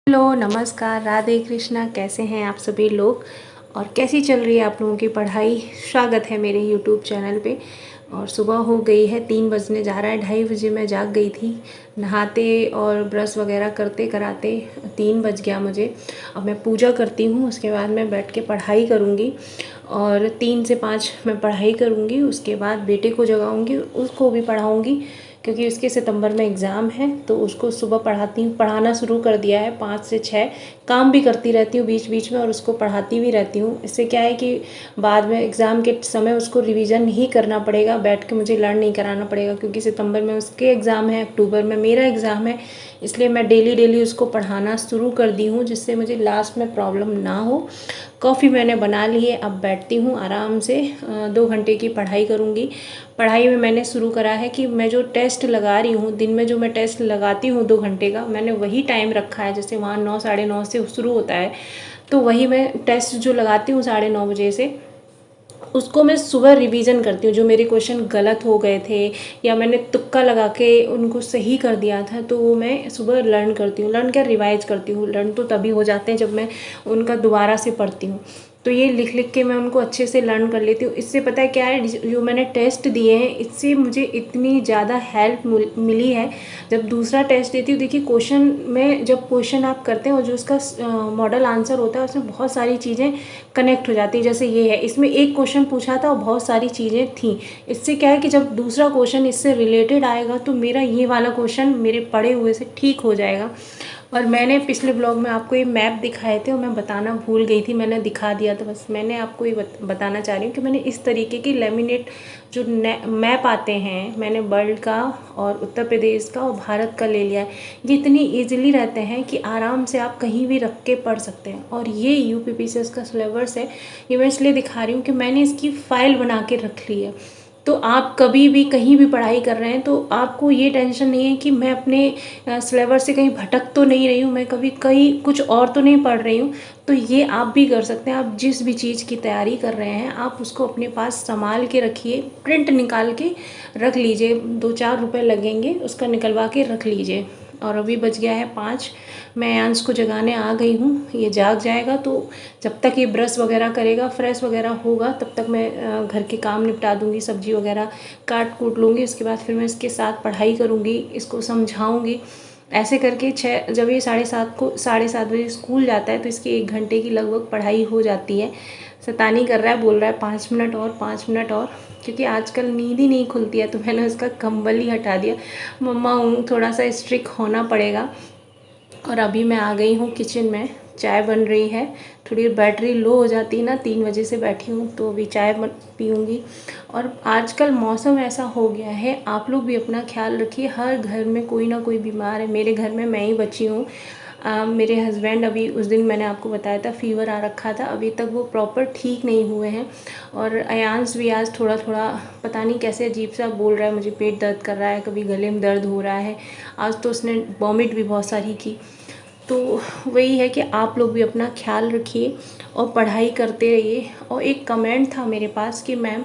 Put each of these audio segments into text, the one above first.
Hello, नमस्कार, राधे कृष्णा। कैसे हैं आप सभी लोग और कैसी चल रही है आप लोगों की पढ़ाई। स्वागत है मेरे यूट्यूब चैनल पे। और सुबह हो गई है, 3 बजने जा रहा है। 2:30 बजे मैं जाग गई थी, नहाते और ब्रश वगैरह करते कराते 3 बज गया मुझे। अब मैं पूजा करती हूँ, उसके बाद मैं बैठ के पढ़ाई करूँगी और 3 से 5 मैं पढ़ाई करूँगी। उसके बाद बेटे को जगाऊँगी, उसको भी पढ़ाऊँगी क्योंकि उसके सितंबर में एग्ज़ाम है। तो उसको सुबह पढ़ाती हूँ, पढ़ाना शुरू कर दिया है 5 से 6। काम भी करती रहती हूँ बीच बीच में और उसको पढ़ाती भी रहती हूँ। इससे क्या है कि बाद में एग्ज़ाम के समय उसको रिवीजन नहीं करना पड़ेगा, बैठ के मुझे लर्न नहीं कराना पड़ेगा क्योंकि सितंबर में उसके एग्ज़ाम है, अक्टूबर में मेरा एग्ज़ाम है। इसलिए मैं डेली डेली उसको पढ़ाना शुरू कर दी हूँ जिससे मुझे लास्ट में प्रॉब्लम ना हो। कॉफ़ी मैंने बना ली है, अब बैठती हूँ आराम से 2 घंटे की पढ़ाई करूँगी। पढ़ाई में मैंने शुरू करा है कि मैं जो टेस्ट लगा रही हूँ, दिन में जो मैं टेस्ट लगाती हूँ 2 घंटे का, मैंने वही टाइम रखा है। जैसे वहाँ 9 साढ़े 9 से शुरू होता है, तो वही मैं टेस्ट जो लगाती हूँ 9:30 बजे से, उसको मैं सुबह रिवीजन करती हूँ। जो मेरे क्वेश्चन गलत हो गए थे या मैंने तुक्का लगा के उनको सही कर दिया था, तो वो मैं सुबह लर्न करती हूँ। लर्न क्या, रिवाइज करती हूँ। लर्न तो तभी हो जाते हैं जब मैं उनका दोबारा से पढ़ती हूँ। तो ये लिख लिख के मैं उनको अच्छे से लर्न कर लेती हूँ। इससे पता है क्या है, जो मैंने टेस्ट दिए हैं इससे मुझे इतनी ज़्यादा हेल्प मिली है। जब दूसरा टेस्ट देती हूँ, देखिए क्वेश्चन में जब क्वेश्चन आप करते हैं और जो उसका मॉडल आंसर होता है उसमें बहुत सारी चीज़ें कनेक्ट हो जाती है। जैसे ये है, इसमें एक क्वेश्चन पूछा था और बहुत सारी चीज़ें थी। इससे क्या है कि जब दूसरा क्वेश्चन इससे रिलेटेड आएगा तो मेरा ये वाला क्वेश्चन मेरे पढ़े हुए से ठीक हो जाएगा। और मैंने पिछले ब्लॉग में आपको ये मैप दिखाए थे और मैं बताना भूल गई थी, मैंने दिखा दिया था। बस मैंने आपको ये बताना चाह रही हूँ कि मैंने इस तरीके की लेमिनेट जो मैप आते हैं, मैंने वर्ल्ड का और उत्तर प्रदेश का और भारत का ले लिया है। ये इतनी ईजिली रहते हैं कि आराम से आप कहीं भी रख के पढ़ सकते हैं। और ये यूपीपीसीएस का सिलेबस है, ये मैं इसलिए दिखा रही हूँ कि मैंने इसकी फ़ाइल बना के रख ली है। तो आप कभी भी कहीं भी पढ़ाई कर रहे हैं तो आपको ये टेंशन नहीं है कि मैं अपने सिलेबस से कहीं भटक तो नहीं रही हूँ, मैं कभी कहीं कुछ और तो नहीं पढ़ रही हूँ। तो ये आप भी कर सकते हैं। आप जिस भी चीज़ की तैयारी कर रहे हैं आप उसको अपने पास संभाल के रखिए, प्रिंट निकाल के रख लीजिए। 2-4 रुपए लगेंगे, उसका निकलवा के रख लीजिए। और अभी बज गया है 5, मैं अंश को जगाने आ गई हूँ। ये जाग जाएगा तो जब तक ये ब्रश वगैरह करेगा, फ्रेश वगैरह होगा, तब तक मैं घर के काम निपटा दूँगी, सब्जी वगैरह काट कूट लूँगी। उसके बाद फिर मैं इसके साथ पढ़ाई करूँगी, इसको समझाऊँगी। ऐसे करके 6, जब ये 7:30 बजे स्कूल जाता है तो इसकी 1 घंटे की लगभग पढ़ाई हो जाती है। शैतानी कर रहा है, बोल रहा है 5 मिनट और, 5 मिनट और, क्योंकि आजकल नींद ही नहीं खुलती है। तो मैंने उसका कंबल ही हटा दिया। मम्मा हूँ, थोड़ा सा स्ट्रिक्ट होना पड़ेगा। और अभी मैं आ गई हूँ किचन में, चाय बन रही है। थोड़ी बैटरी लो हो जाती है ना, 3 बजे से बैठी हूँ, तो अभी चाय पीऊँगी। और आजकल मौसम ऐसा हो गया है, आप लोग भी अपना ख्याल रखिए। हर घर में कोई ना कोई बीमार है। मेरे घर में मैं ही बची हूँ। मेरे हस्बैंड, अभी उस दिन मैंने आपको बताया था फीवर आ रखा था, अभी तक वो प्रॉपर ठीक नहीं हुए हैं। और अयांश भी आज थोड़ा थोड़ा पता नहीं कैसे अजीब सा बोल रहा है, मुझे पेट दर्द कर रहा है, कभी गले में दर्द हो रहा है। आज तो उसने वॉमिट भी बहुत सारी की। तो वही है कि आप लोग भी अपना ख्याल रखिए और पढ़ाई करते रहिए। और एक कमेंट था मेरे पास कि मैम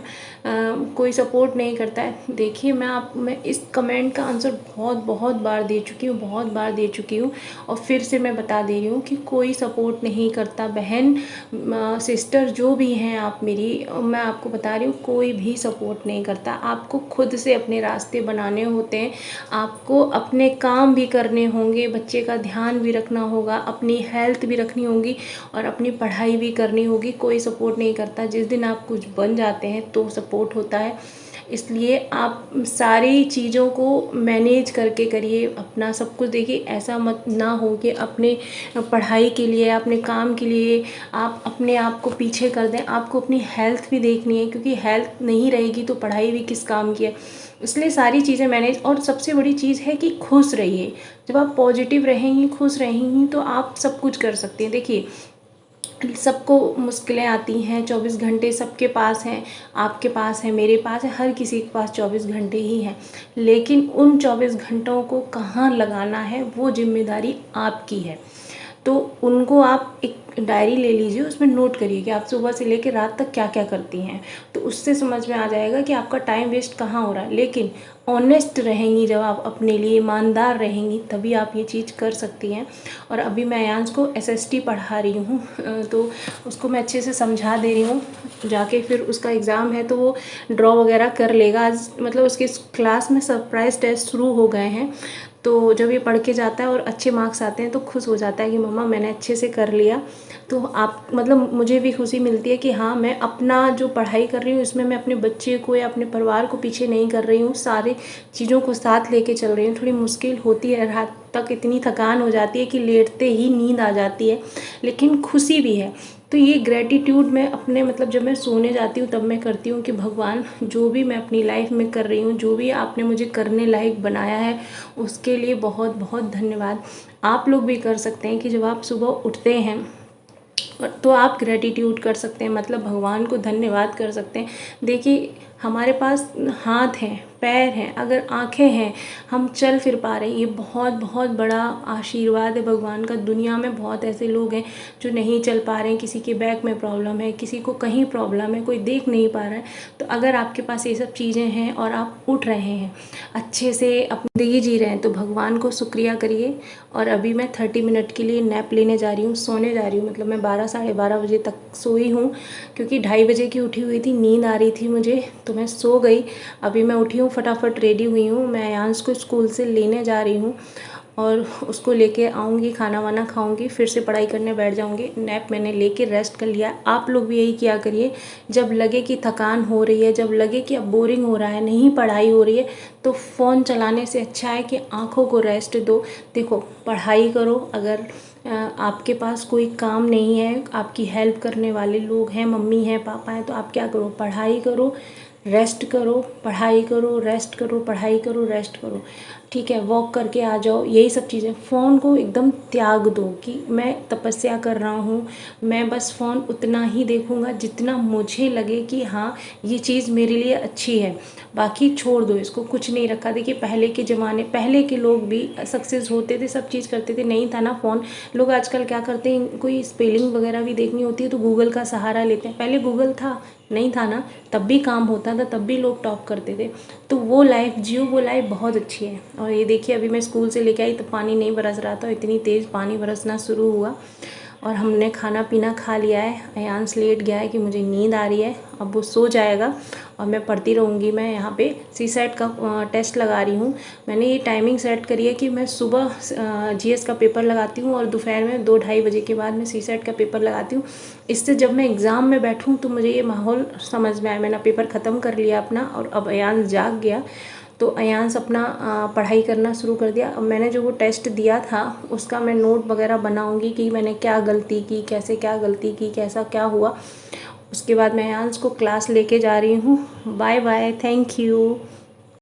कोई सपोर्ट नहीं करता है। देखिए मैं इस कमेंट का आंसर बहुत बहुत बार दे चुकी हूँ, बहुत बार दे चुकी हूँ। और फिर से मैं बता दे रही हूँ कि कोई सपोर्ट नहीं करता। बहन, सिस्टर जो भी हैं आप मेरी, मैं आपको बता रही हूँ, कोई भी सपोर्ट नहीं करता। आपको खुद से अपने रास्ते बनाने होते हैं, आपको अपने काम भी करने होंगे, बच्चे का ध्यान भी रखना होगा, अपनी हेल्थ भी रखनी होगी और अपनी पढ़ाई भी करनी होगी। कोई सपोर्ट नहीं करता। जिस दिन आप कुछ बन जाते हैं तो सपोर्ट होता है। इसलिए आप सारी चीज़ों को मैनेज करके करिए, अपना सब कुछ देखिए। ऐसा मत ना हो कि अपने पढ़ाई के लिए, अपने काम के लिए आप अपने आप को पीछे कर दें। आपको अपनी हेल्थ भी देखनी है, क्योंकि हेल्थ नहीं रहेगी तो पढ़ाई भी किस काम की है। इसलिए सारी चीज़ें मैनेज। और सबसे बड़ी चीज़ है कि खुश रहिए। जब आप पॉजिटिव रहेंगी, खुश रहेंगी, तो आप सब कुछ कर सकती हैं। देखिए, सबको मुश्किलें आती हैं, 24 घंटे सबके पास हैं, आपके पास है, मेरे पास है, हर किसी के पास 24 घंटे ही हैं। लेकिन उन 24 घंटों को कहाँ लगाना है वो जिम्मेदारी आपकी है। तो उनको आप एक डायरी ले लीजिए, उसमें नोट करिए कि आप सुबह से लेकर रात तक क्या क्या करती हैं। तो उससे समझ में आ जाएगा कि आपका टाइम वेस्ट कहाँ हो रहा है। लेकिन ऑनेस्ट रहेंगी, जब आप अपने लिए ईमानदार रहेंगी, तभी आप ये चीज़ कर सकती हैं। और अभी मैं अयांश को SST पढ़ा रही हूँ, तो उसको मैं अच्छे से समझा दे रही हूँ। जाके फिर उसका एग्ज़ाम है तो वो ड्रॉ वगैरह कर लेगा। आज मतलब उसके क्लास में सरप्राइज़ टेस्ट शुरू हो गए हैं, तो जब ये पढ़ के जाता है और अच्छे मार्क्स आते हैं तो खुश हो जाता है कि मम्मा मैंने अच्छे से कर लिया। तो आप मतलब मुझे भी खुशी मिलती है कि हाँ, मैं अपना जो पढ़ाई कर रही हूँ इसमें मैं अपने बच्चे को या अपने परिवार को पीछे नहीं कर रही हूँ, सारी चीज़ों को साथ लेके चल रही हूँ। थोड़ी मुश्किल होती है, रात तक इतनी थकान हो जाती है कि लेटते ही नींद आ जाती है, लेकिन खुशी भी है। तो ये ग्रेटिट्यूड मैं अपने मतलब जब मैं सोने जाती हूँ तब मैं करती हूँ कि भगवान, जो भी मैं अपनी लाइफ में कर रही हूँ, जो भी आपने मुझे करने लायक बनाया है, उसके लिए बहुत बहुत धन्यवाद। आप लोग भी कर सकते हैं कि जब आप सुबह उठते हैं तो आप ग्रेटिट्यूड कर सकते हैं, मतलब भगवान को धन्यवाद कर सकते हैं। देखिए, हमारे पास हाथ हैं, पैर हैं, अगर आँखें हैं, हम चल फिर पा रहे हैं, ये बहुत बहुत बड़ा आशीर्वाद है भगवान का। दुनिया में बहुत ऐसे लोग हैं जो नहीं चल पा रहे हैं, किसी के बैक में प्रॉब्लम है, किसी को कहीं प्रॉब्लम है, कोई देख नहीं पा रहा है। तो अगर आपके पास ये सब चीज़ें हैं और आप उठ रहे हैं, अच्छे से अपनी ज़िंदगी जी रहे हैं, तो भगवान को शुक्रिया करिए। और अभी मैं 30 मिनट के लिए नैप लेने जा रही हूँ, सोने जा रही हूँ। मतलब मैं 12 साढ़े 12 बजे तक सोई हूँ, क्योंकि 2:30 बजे की उठी हुई थी, नींद आ रही थी मुझे, तो मैं सो गई। अभी मैं उठी हूँ, फटाफट रेडी हुई हूँ, मैं अयांश को स्कूल से लेने जा रही हूँ और उसको लेके आऊँगी, खाना वाना खाऊँगी, फिर से पढ़ाई करने बैठ जाऊँगी। नैप मैंने लेके रेस्ट कर लिया। आप लोग भी यही किया करिए, जब लगे कि थकान हो रही है, जब लगे कि अब बोरिंग हो रहा है, नहीं पढ़ाई हो रही है, तो फ़ोन चलाने से अच्छा है कि आँखों को रेस्ट दो। देखो, पढ़ाई करो, अगर आपके पास कोई काम नहीं है, आपकी हेल्प करने वाले लोग हैं, मम्मी हैं, पापा हैं, तो आप क्या करो, पढ़ाई करो, रेस्ट करो, पढ़ाई करो, रेस्ट करो, पढ़ाई करो, रेस्ट करो। ठीक है, वॉक करके आ जाओ, यही सब चीज़ें। फ़ोन को एकदम त्याग दो कि मैं तपस्या कर रहा हूँ, मैं बस फ़ोन उतना ही देखूँगा जितना मुझे लगे कि हाँ, ये चीज़ मेरे लिए अच्छी है, बाकी छोड़ दो इसको, कुछ नहीं रखा। देखिए, पहले के ज़माने, पहले के लोग भी सक्सेस होते थे, सब चीज़ करते थे, नहीं था ना फ़ोन। लोग आजकल क्या करते हैं, कोई स्पेलिंग वगैरह भी देखनी होती है तो गूगल का सहारा लेते हैं। पहले गूगल था नहीं था ना, तब भी काम होता था, तब भी लोग टॉप करते थे। तो वो लाइफ जियो, वो लाइफ बहुत अच्छी है। और ये देखिए, अभी मैं स्कूल से लेके आई तो पानी नहीं बरस रहा था, इतनी तेज़ पानी बरसना शुरू हुआ। और हमने खाना पीना खा लिया है। अयांश लेट गया है कि मुझे नींद आ रही है, अब वो सो जाएगा और मैं पढ़ती रहूँगी। मैं यहाँ पे CSET का टेस्ट लगा रही हूँ। मैंने ये टाइमिंग सेट करी है कि मैं सुबह GS का पेपर लगाती हूँ और दोपहर में 2-2:30 बजे के बाद मैं CSET का पेपर लगाती हूँ। इससे जब मैं एग्ज़ाम में बैठूँ तो मुझे ये माहौल समझ में आए। मैंने पेपर ख़त्म कर लिया अपना, और अब अयांश जाग गया तो अयांश अपना पढ़ाई करना शुरू कर दिया। अब मैंने जो वो टेस्ट दिया था उसका मैं नोट वगैरह बनाऊंगी कि मैंने क्या गलती की, कैसे क्या गलती की, कैसा क्या हुआ। उसके बाद मैं अयांश को क्लास लेके जा रही हूँ। Bye bye, thank you.